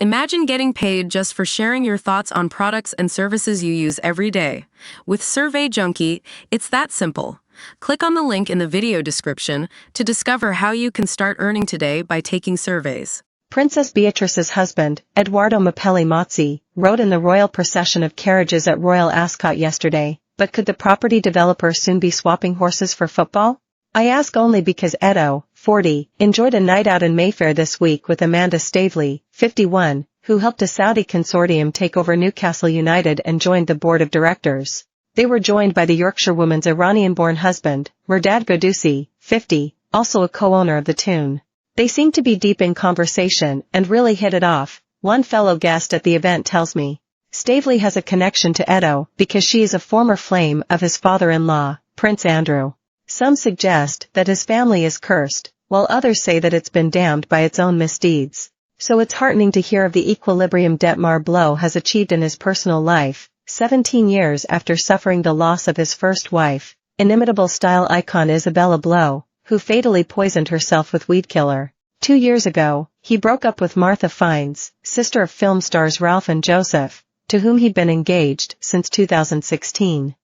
Imagine getting paid just for sharing your thoughts on products and services you use every day. With Survey Junkie, it's that simple. Click on the link in the video description to discover how you can start earning today by taking surveys. Princess Beatrice's husband, Edoardo Mapelli Mozzi, rode in the royal procession of carriages at Royal Ascot yesterday, but could the property developer soon be swapping horses for football? I ask only because Edo, 40, enjoyed a night out in Mayfair this week with Amanda Stavely, 51, who helped a Saudi consortium take over Newcastle United and joined the board of directors. They were joined by the Yorkshirewoman's Iranian-born husband, Mehrdad Ghodoosi, 50, also a co-owner of the tune. They seemed to be deep in conversation and really hit it off, one fellow guest at the event tells me. Stavely has a connection to Edo because she is a former flame of his father-in-law, Prince Andrew. Some suggest that his family is cursed, while others say that it's been damned by its own misdeeds. So it's heartening to hear of the equilibrium Detmar Blow has achieved in his personal life, 17 years after suffering the loss of his first wife, inimitable style icon Isabella Blow, who fatally poisoned herself with weed killer. 2 years ago, he broke up with Martha Fiennes, sister of film stars Ralph and Joseph, to whom he'd been engaged since 2016.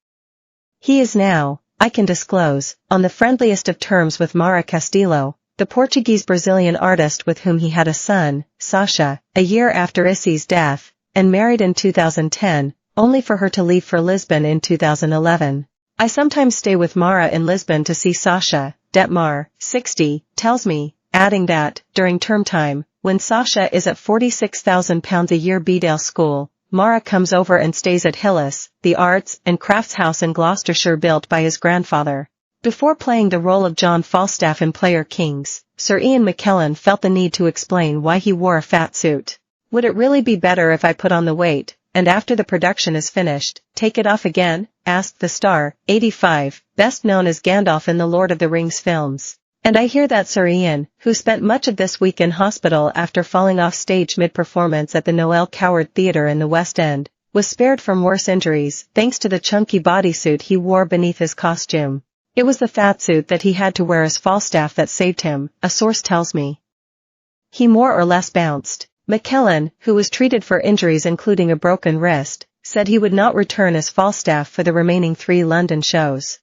He is now, I can disclose, on the friendliest of terms with Mara Castillo, the Portuguese-Brazilian artist with whom he had a son, Sasha, a year after Issy's death, and married in 2010, only for her to leave for Lisbon in 2011. I sometimes stay with Mara in Lisbon to see Sasha, Detmar, 60, tells me, adding that, during term time, when Sasha is at £46,000 a year Bedale School, Mara comes over and stays at Hillis, the arts and crafts house in Gloucestershire built by his grandfather. Before playing the role of John Falstaff in Player Kings, Sir Ian McKellen felt the need to explain why he wore a fat suit. Would it really be better if I put on the weight, and after the production is finished, take it off again? Asked the star, 85, best known as Gandalf in the Lord of the Rings films. And I hear that Sir Ian, who spent much of this week in hospital after falling off stage mid-performance at the Noel Coward Theatre in the West End, was spared from worse injuries thanks to the chunky bodysuit he wore beneath his costume. It was the fat suit that he had to wear as Falstaff that saved him, a source tells me. He more or less bounced. McKellen, who was treated for injuries including a broken wrist, said he would not return as Falstaff for the remaining 3 London shows.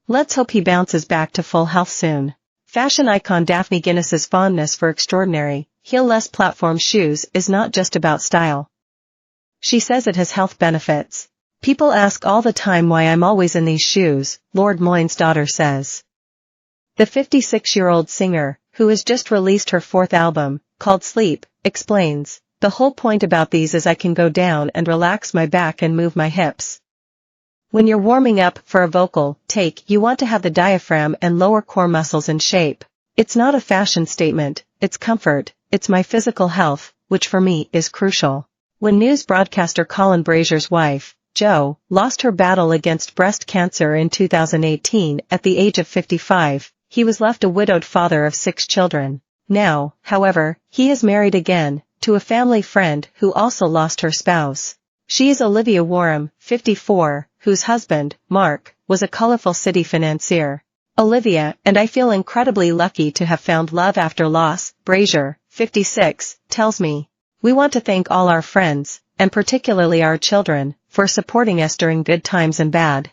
Let's hope he bounces back to full health soon. Fashion icon Daphne Guinness's fondness for extraordinary, heel-less platform shoes is not just about style. She says it has health benefits. People ask all the time why I'm always in these shoes, Lord Moyne's daughter says. The 56-year-old singer, who has just released her 4th album, called Sleep, explains, the whole point about these is I can go down and relax my back and move my hips. When you're warming up for a vocal take, you want to have the diaphragm and lower core muscles in shape. It's not a fashion statement, it's comfort, it's my physical health, which for me is crucial. When news broadcaster Colin Brazier's wife, Jo, lost her battle against breast cancer in 2018 at the age of 55, he was left a widowed father of 6 children. Now, however, he is married again, to a family friend who also lost her spouse. She is Olivia Warham, 54, whose husband, Mark, was a colorful city financier. Olivia, and I feel incredibly lucky to have found love after loss, Brazier, 56, tells me. We want to thank all our friends, and particularly our children, for supporting us during good times and bad.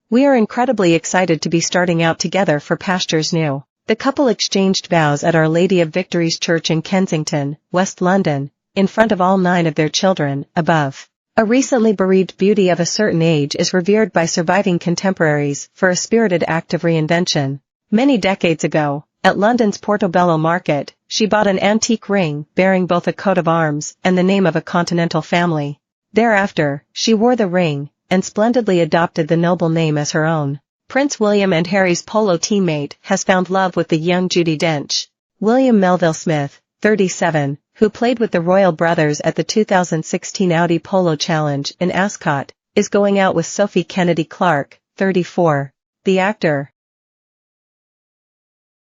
We are incredibly excited to be starting out together for pastures new. The couple exchanged vows at Our Lady of Victory's Church in Kensington, West London, in front of all 9 of their children, above. A recently bereaved beauty of a certain age is revered by surviving contemporaries for a spirited act of reinvention. Many decades ago, at London's Portobello Market, she bought an antique ring bearing both a coat of arms and the name of a continental family. Thereafter, she wore the ring, and splendidly adopted the noble name as her own. Prince William and Harry's polo teammate has found love with the young Judi Dench. William Melville Smith, 37, who played with the Royal Brothers at the 2016 Audi Polo Challenge in Ascot, is going out with Sophie Kennedy Clark, 34. The actor,